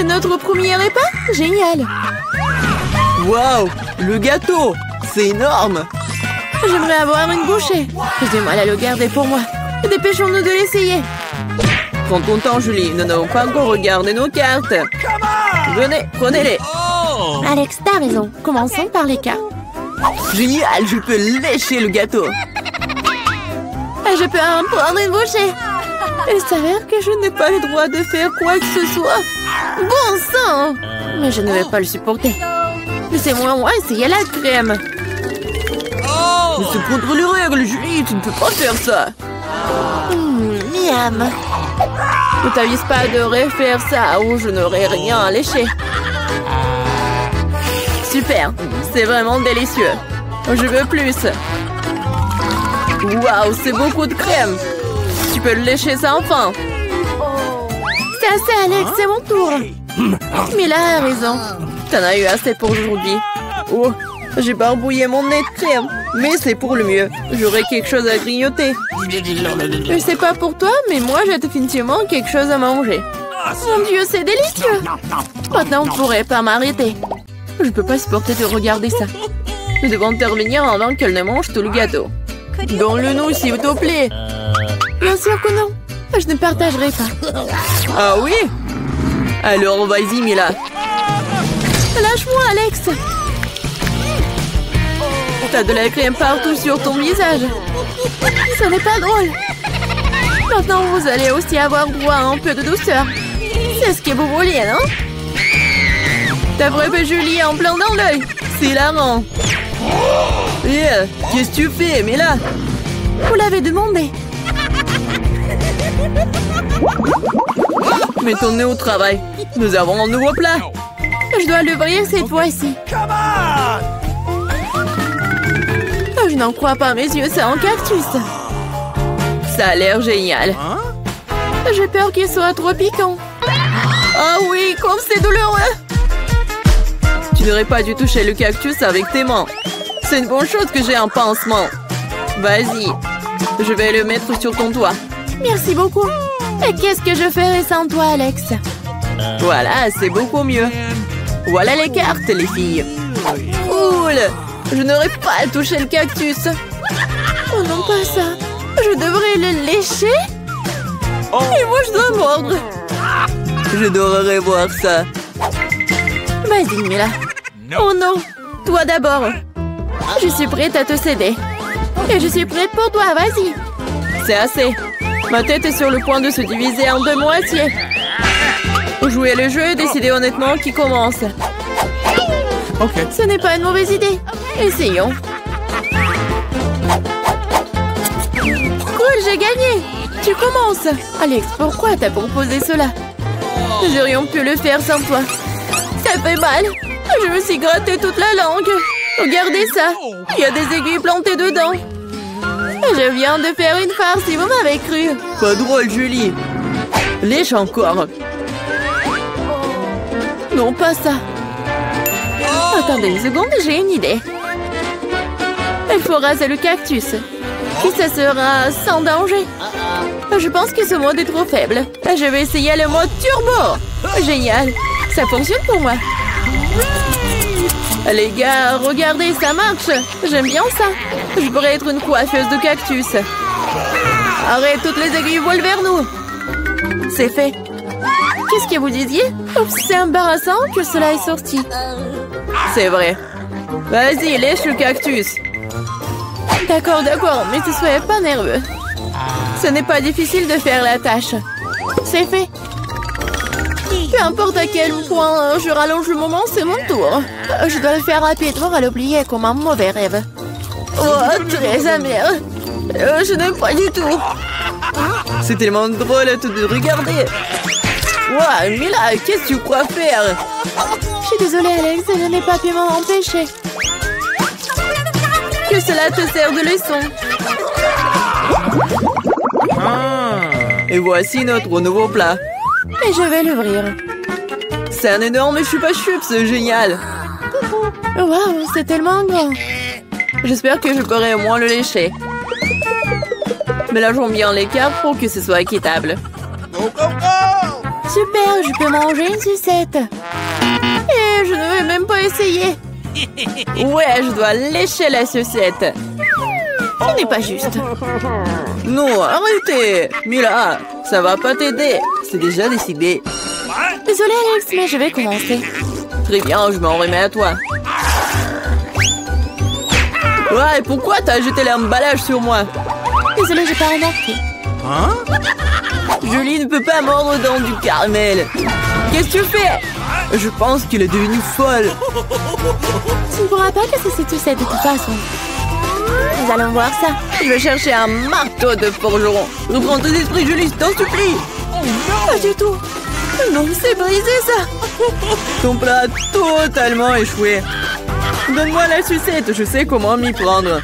C'est notre premier repas? Génial! Waouh! Le gâteau! C'est énorme! J'aimerais avoir une bouchée. J'ai du mal à le garder pour moi. Dépêchons-nous de l'essayer. Prends ton temps, Julie. Nous n'avons pas encore regardé nos cartes. Venez, prenez-les. Alex, t'as raison. Commençons par les cartes. Génial, je peux lécher le gâteau. Je peux en prendre une bouchée. Il s'avère que je n'ai pas le droit de faire quoi que ce soit. Bon sang! Mais je ne vais pas le supporter. Laissez-moi essayer la crème. Mais c'est contre les règles, Julie. Tu ne peux pas faire ça. Miam. Ne t'avise pas de refaire ça ou je n'aurai rien à lécher. Super, c'est vraiment délicieux. Je veux plus. Waouh, c'est beaucoup de crème. Tu peux le lécher sans fin. C'est assez, Alex, c'est mon tour. Mila a raison. T'en as eu assez pour aujourd'hui. Oh, j'ai barbouillé mon nez de crème. Mais c'est pour le mieux. J'aurai quelque chose à grignoter. Je sais pas pour toi, mais moi j'ai définitivement quelque chose à manger. Mon Dieu, c'est délicieux. Maintenant, on ne pourrait pas m'arrêter. Je peux pas supporter de regarder ça. Nous devons intervenir avant qu'elle ne mange tout le gâteau. Donne-le-nous, s'il te plaît. Bien sûr que non. Je ne partagerai pas. Ah oui? Alors, vas-y, Mila. Lâche-moi, Alex. T'as de la crème partout sur ton visage. Ce n'est pas drôle. Maintenant, vous allez aussi avoir droit à un peu de douceur. C'est ce que vous vouliez, non? T'as frappé Julie en plein dans l'œil. C'est hilarant. Qu'est-ce que tu fais, Mila? Vous l'avez demandé. Mettons-nous au travail. Nous avons un nouveau plat. Je dois l'ouvrir cette fois-ci. Je n'en crois pas, mes yeux, c'est un cactus. Ça a l'air génial. J'ai peur qu'il soit trop piquant. Ah oui, comme c'est douloureux. Tu n'aurais pas dû toucher le cactus avec tes mains. C'est une bonne chose que j'ai un pansement. Vas-y, je vais le mettre sur ton toit. Merci beaucoup. Et qu'est-ce que je ferais sans toi, Alex? Voilà, c'est beaucoup mieux. Voilà les cartes, les filles. Cool. Je n'aurais pas touché le cactus. Oh non, pas ça. Je devrais le lécher? Et moi, je dois mordre. J'adorerais voir ça. Vas-y, Mila. Oh non. Toi d'abord. Je suis prête à te céder. Et je suis prête pour toi, vas-y. C'est assez. Ma tête est sur le point de se diviser en deux moitiés. Jouer le jeu et décider honnêtement qui commence. Ok. Ce n'est pas une mauvaise idée. Essayons. Cool, j'ai gagné. Tu commences. Alex, pourquoi t'as proposé cela? Nous aurions pu le faire sans toi. Ça fait mal. Je me suis gratté toute la langue. Regardez ça. Il y a des aiguilles plantées dedans. Je viens de faire une farce, si vous m'avez cru. Pas drôle, Julie. Lèche encore. Non, pas ça. Attendez une seconde, j'ai une idée. Il faut raser le cactus. Puis ça sera sans danger. Je pense que ce mode est trop faible. Je vais essayer le mode turbo. Génial. Ça fonctionne pour moi. Les gars, regardez, ça marche. J'aime bien ça. Je pourrais être une coiffeuse de cactus. Arrête, toutes les aiguilles volent vers nous. C'est fait. Qu'est-ce que vous disiez? C'est embarrassant que cela est sorti. C'est vrai. Vas-y, lèche le cactus. D'accord, mais ne soyez pas nerveux. Ce n'est pas difficile de faire la tâche. C'est fait. Peu importe à quel point je rallonge le moment, c'est mon tour. Je dois le faire rapidement à l'oublier comme un mauvais rêve. Oh, très amer. Je n'aime pas du tout. C'est tellement drôle de regarder. Wow, Mila, qu'est-ce que tu crois faire? Je suis désolée, Alex, je n'ai pas pu m'en empêcher. Que cela te sert de leçon. Et voici notre nouveau plat. Et je vais l'ouvrir. C'est un énorme chupa-chups, c'est génial. Waouh, c'est tellement grand. J'espère que je pourrai au moins le lécher. Mélangeons bien les cartes pour que ce soit équitable. Super, je peux manger une sucette. Et je ne vais même pas essayer. Ouais, je dois lécher la sucette. Ce n'est pas juste. Non, arrêtez. Mila, ça va pas t'aider. C'est déjà décidé. Désolée Alex, mais je vais commencer. Très bien, je m'en remets à toi. Ouais, pourquoi t'as jeté l'emballage sur moi? Désolée, j'ai pas remarqué. Hein? Julie ne peut pas mordre dans du caramel. Qu'est-ce que tu fais? Je pense qu'il est devenu folle. Tu ne pourras pas casser cette sucette de toute façon. Nous allons voir ça. Je vais chercher un marteau de forgeron. Reprends tes esprits, Julie, je t'en supplie. Pas du tout. Non, c'est brisé ça. Ton plat a totalement échoué. Donne-moi la sucette, je sais comment m'y prendre.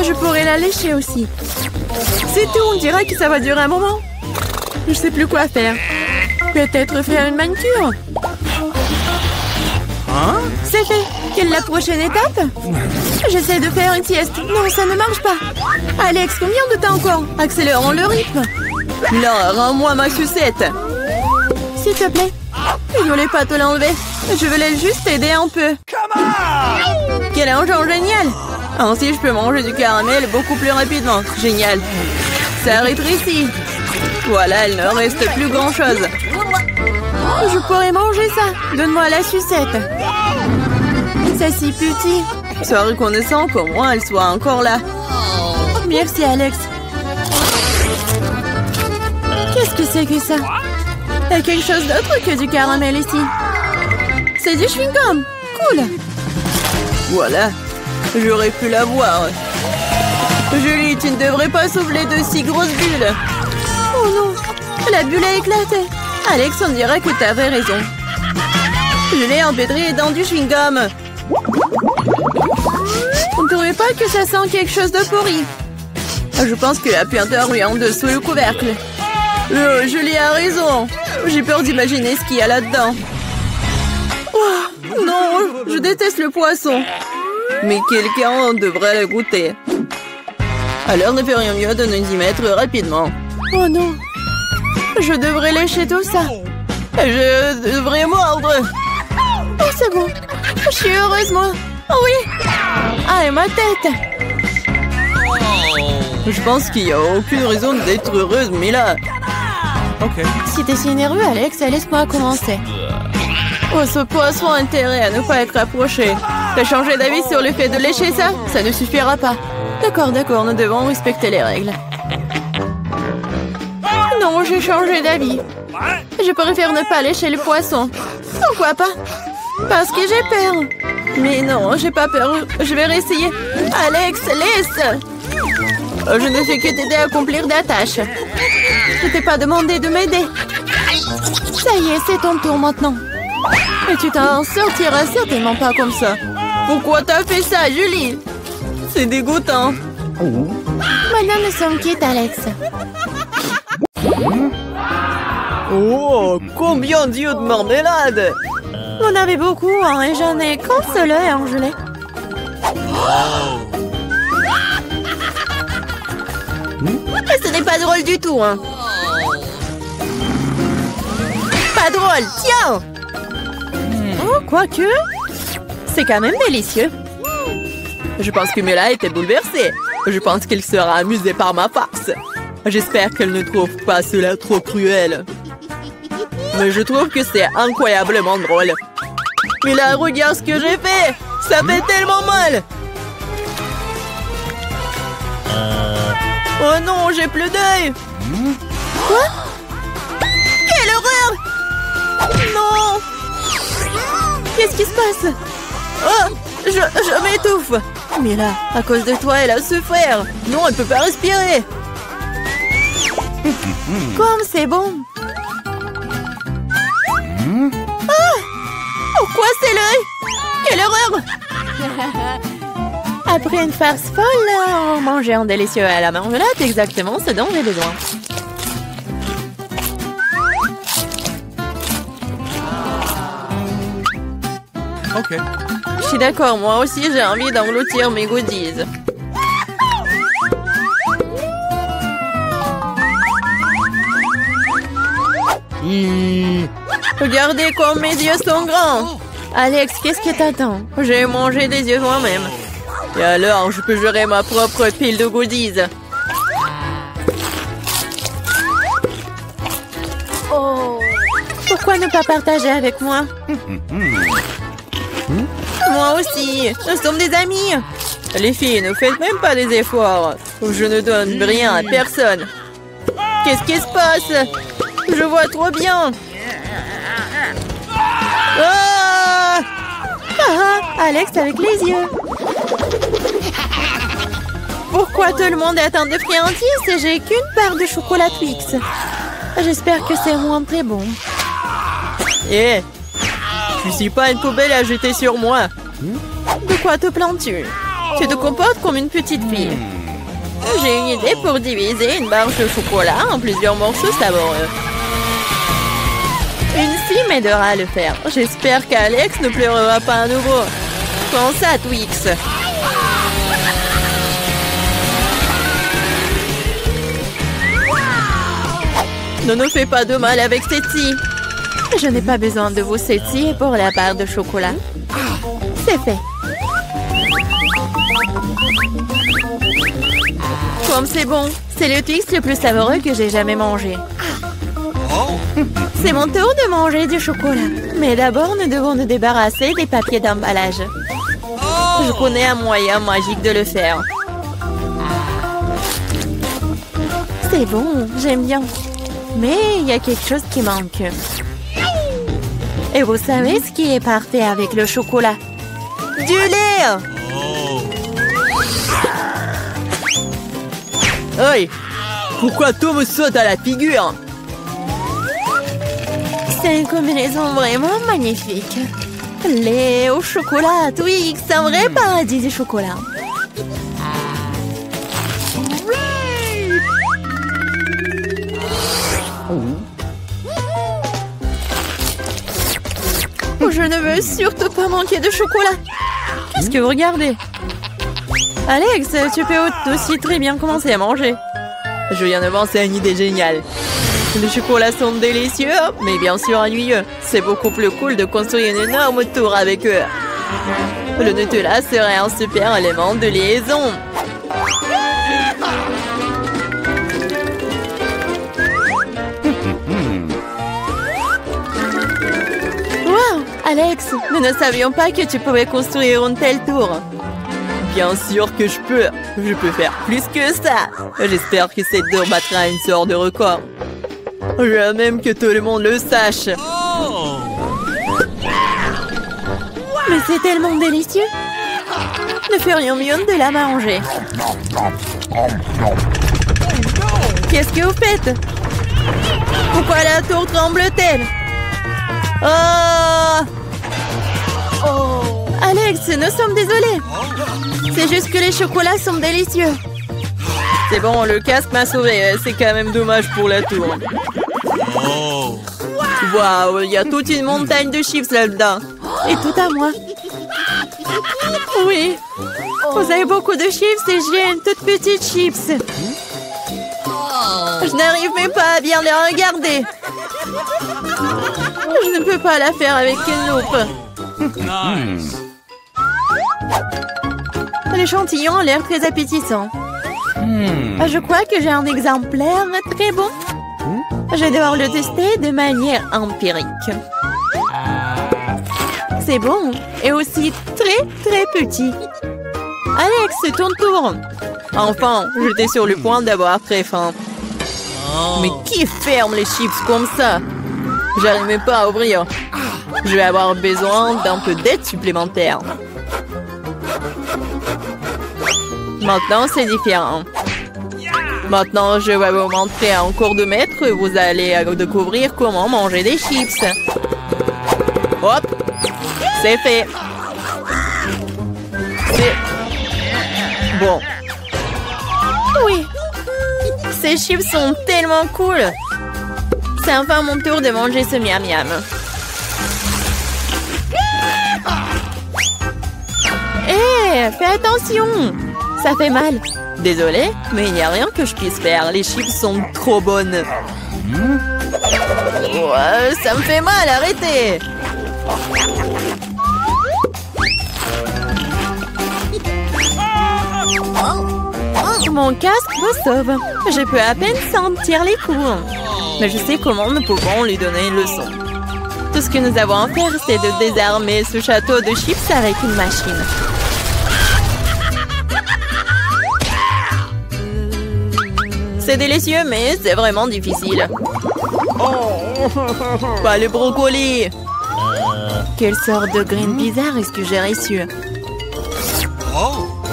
Je pourrais la lécher aussi. C'est tout, on dirait que ça va durer un moment. Je sais plus quoi faire. Peut-être faire une manucure. Hein? C'est fait. Quelle est la prochaine étape? J'essaie de faire une sieste. Non, ça ne marche pas. Alex, combien de temps encore? Accélérons le rythme. Là, rends-moi ma sucette. S'il te plaît. Je voulais pas te l'enlever. Je voulais juste t'aider un peu. Quel engin génial! Ainsi, je peux manger du caramel beaucoup plus rapidement. Génial. Ça rétrécit. Voilà, il ne reste plus grand-chose. Je pourrais manger ça. Donne-moi la sucette. C'est si petit. Sois reconnaissant qu'au moins elle soit encore là. Merci, Alex. Qu'est-ce que c'est que ça? Il y a quelque chose d'autre que du caramel ici. C'est du chewing-gum. Cool. Voilà. J'aurais pu l'avoir. Julie, tu ne devrais pas souffler de si grosses bulles. Oh non. La bulle a éclaté. Alex, on dirait que tu avais raison. Je l'ai empêtré dans du chewing-gum. On ne trouvait pas que ça sent quelque chose de pourri. Je pense que la puanteur lui en dessous le couvercle. Julie a raison. J'ai peur d'imaginer ce qu'il y a là-dedans. Oh, non, je déteste le poisson. Mais quelqu'un devrait le goûter. Alors ne ferions mieux de nous y mettre rapidement. Oh non. Je devrais lécher tout ça. Je devrais mordre. Oh, c'est bon. Je suis heureuse, moi. Oh oui. Ah, et ma tête. Je pense qu'il n'y a aucune raison d'être heureuse, mais là... Ok. Si t'es si nerveux, Alex, laisse-moi commencer. Oh, ce poisson a intérêt à ne pas être approché. T'as changé d'avis sur le fait de lécher ça? Ça ne suffira pas. D'accord, nous devons respecter les règles. Non, j'ai changé d'avis. Je préfère ne pas lécher le poisson. Pourquoi pas? Parce que j'ai peur. Mais non, j'ai pas peur. Je vais réessayer. Alex, laisse! Je ne fais que t'aider à accomplir des tâches. Je t'ai pas demandé de m'aider. Ça y est, c'est ton tour maintenant. Et tu t'en sortiras certainement pas comme ça. Pourquoi t'as fait ça, Julie? C'est dégoûtant. Maintenant, nous sommes quittes, Alex. Oh, combien d'yeux de marmelade! On avait beaucoup, hein, et j'en ai qu'un seul et un gelé. Et ce n'est pas drôle du tout, hein. Pas drôle, tiens! Oh, quoique, c'est quand même délicieux. Je pense que Mila était bouleversée. Je pense qu'elle sera amusée par ma farce. J'espère qu'elle ne trouve pas cela trop cruel. Mais je trouve que c'est incroyablement drôle. Mila, regarde ce que j'ai fait! Ça fait tellement mal! Oh non, j'ai plus d'œil! Quoi? Quelle horreur! Non! Qu'est-ce qui se passe? Oh! Je m'étouffe! Mila, à cause de toi, elle a souffert! Non, elle peut pas respirer! Comme c'est bon! Ah! Pourquoi c'est l'œil? Quelle horreur! Après une farce folle, manger un délicieux à la marmelade, exactement ce dont j'ai besoin. Ok. Je suis d'accord, moi aussi j'ai envie d'engloutir mes goodies. Regardez comme mes yeux sont grands. Alex, qu'est-ce que t'attends? J'ai mangé des yeux moi-même. Et alors, je peux gérer ma propre pile de goodies. Pourquoi ne pas partager avec moi? Moi aussi, nous sommes des amis. Les filles, ne faites même pas des efforts. Je ne donne rien à personne. Qu'est-ce qui se passe? Je vois trop bien. Ah! Ah, Alex avec les yeux. Pourquoi tout le monde attend de friandises et j'ai qu'une part de chocolat Twix? J'espère que c'est moins très bon. Eh, je suis pas une poubelle à jeter sur moi. De quoi te plains-tu? Tu te comportes comme une petite fille. J'ai une idée pour diviser une barre de chocolat en plusieurs morceaux savoureux. Une scie m'aidera à le faire. J'espère qu'Alex ne pleurera pas à nouveau. Prends ça, Twix. Ne nous fais pas de mal avec cette scie. Je n'ai pas besoin de vos scies pour la barre de chocolat. C'est fait. Comme c'est bon, c'est le Twix le plus savoureux que j'ai jamais mangé. C'est mon tour de manger du chocolat. Mais d'abord, nous devons nous débarrasser des papiers d'emballage. Je connais un moyen magique de le faire. C'est bon, j'aime bien. Mais il y a quelque chose qui manque. Et vous savez ce qui est parfait avec le chocolat? Du lait! Hey! Pourquoi tout me saute à la figure? C'est une combinaison vraiment magnifique. Lait au chocolat, Twix, un vrai paradis du chocolat. Je ne veux surtout pas manquer de chocolat. Qu'est-ce que vous regardez? Alex, tu peux aussi très bien commencer à manger. Je viens de penser à une idée géniale. Les chocolats sont délicieux, mais bien sûr ennuyeux. C'est beaucoup plus cool de construire une énorme tour avec eux. Le Nutella serait un super élément de liaison. Wow, Alex, nous ne savions pas que tu pouvais construire une telle tour. Bien sûr que je peux. Je peux faire plus que ça. J'espère que cette tour battra une sorte de record. Je veux même que tout le monde le sache. Mais c'est tellement délicieux. Nous ferions mieux de la manger. Qu'est-ce que vous faites? Pourquoi la tour tremble-t-elle? Oh! Alex, nous sommes désolés. C'est juste que les chocolats sont délicieux. C'est bon, le casque m'a sauvé. C'est quand même dommage pour la tour. Waouh, il y a toute une montagne de chips là-dedans. Et tout à moi. Oui. Vous avez beaucoup de chips et j'ai une toute petite chips. Je n'arrive même pas à bien les regarder. Je ne peux pas la faire avec une loupe. L'échantillon a l'air très appétissant. Je crois que j'ai un exemplaire très bon. Je vais devoir le tester de manière empirique. C'est bon et aussi très très petit. Alex, c'est ton tour. Enfin, j'étais sur le point d'avoir très faim. Mais qui ferme les chips comme ça? J'arrive même pas à ouvrir. Je vais avoir besoin d'un peu d'aide supplémentaire. Maintenant, c'est différent. Maintenant, je vais vous montrer en cours de maître. Vous allez découvrir comment manger des chips. Hop! C'est fait. C'est bon. Oui. Ces chips sont tellement cool. C'est enfin mon tour de manger ce miam miam. Hé, fais attention. Ça fait mal. Désolée, mais il n'y a rien que je puisse faire. Les chips sont trop bonnes. Ouais, ça me fait mal, arrêtez. Mon casque me sauve. Je peux à peine sentir les coups. Mais je sais comment nous pouvons lui donner une leçon. Tout ce que nous avons à faire, c'est de désarmer ce château de chips avec une machine. C'est délicieux, mais c'est vraiment difficile. Pas le brocoli. Quelle sorte de graine bizarre est-ce que j'ai reçu?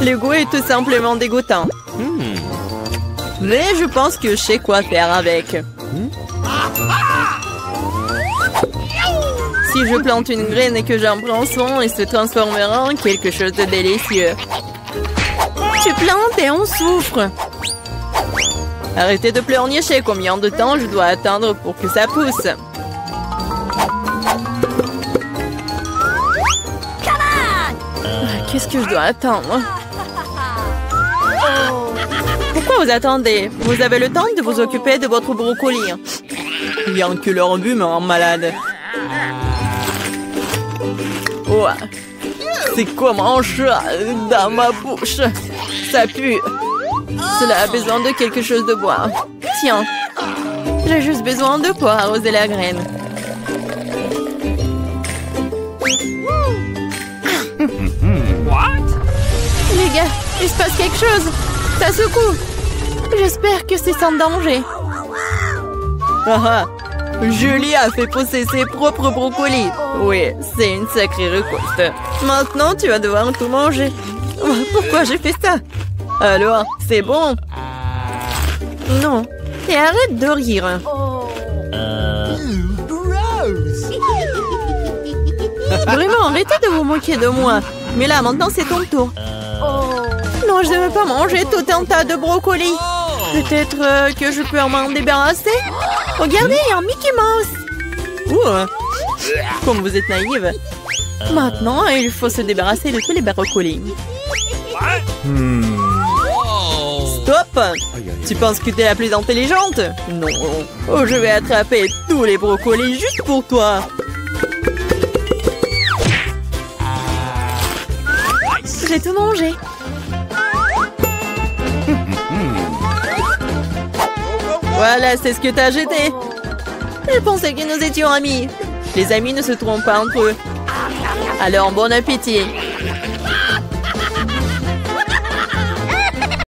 Le goût est tout simplement dégoûtant. Mais je pense que je sais quoi faire avec. Si je plante une graine et que j'en prends soin, elle se transformera en quelque chose de délicieux. Tu plantes et on souffre. Arrêtez de pleurnicher, combien de temps je dois attendre pour que ça pousse? Qu'est-ce que je dois attendre? Pourquoi vous attendez? Vous avez le temps de vous occuper de votre brocoli. Bien que leur vue me rend malade. Ouais. C'est comme un chat dans ma bouche. Ça pue. Cela a besoin de quelque chose de boire. Tiens. J'ai juste besoin de pour arroser la graine. Les gars, il se passe quelque chose. Ça secoue. J'espère que c'est sans danger. Ah, Julie a fait pousser ses propres brocolis. Oui, c'est une sacrée récolte. Maintenant, tu vas devoir tout manger. Pourquoi j'ai fait ça? Alors, c'est bon? Non. Et arrête de rire. Vraiment, arrêtez de vous moquer de moi. Mais là, maintenant, c'est ton tour. Non, je ne veux pas manger tout un tas de brocolis. Peut-être que je peux m'en débarrasser? Regardez, il y a un Mickey Mouse. Comme vous êtes naïve. Maintenant, il faut se débarrasser de tous les brocolis. Stop! Tu penses que tu es la plus intelligente? Non. Oh, je vais attraper tous les brocolis juste pour toi. J'ai tout mangé. Voilà, c'est ce que t'as jeté. Je pensais que nous étions amis. Les amis ne se trompent pas entre eux. Alors, bon appétit.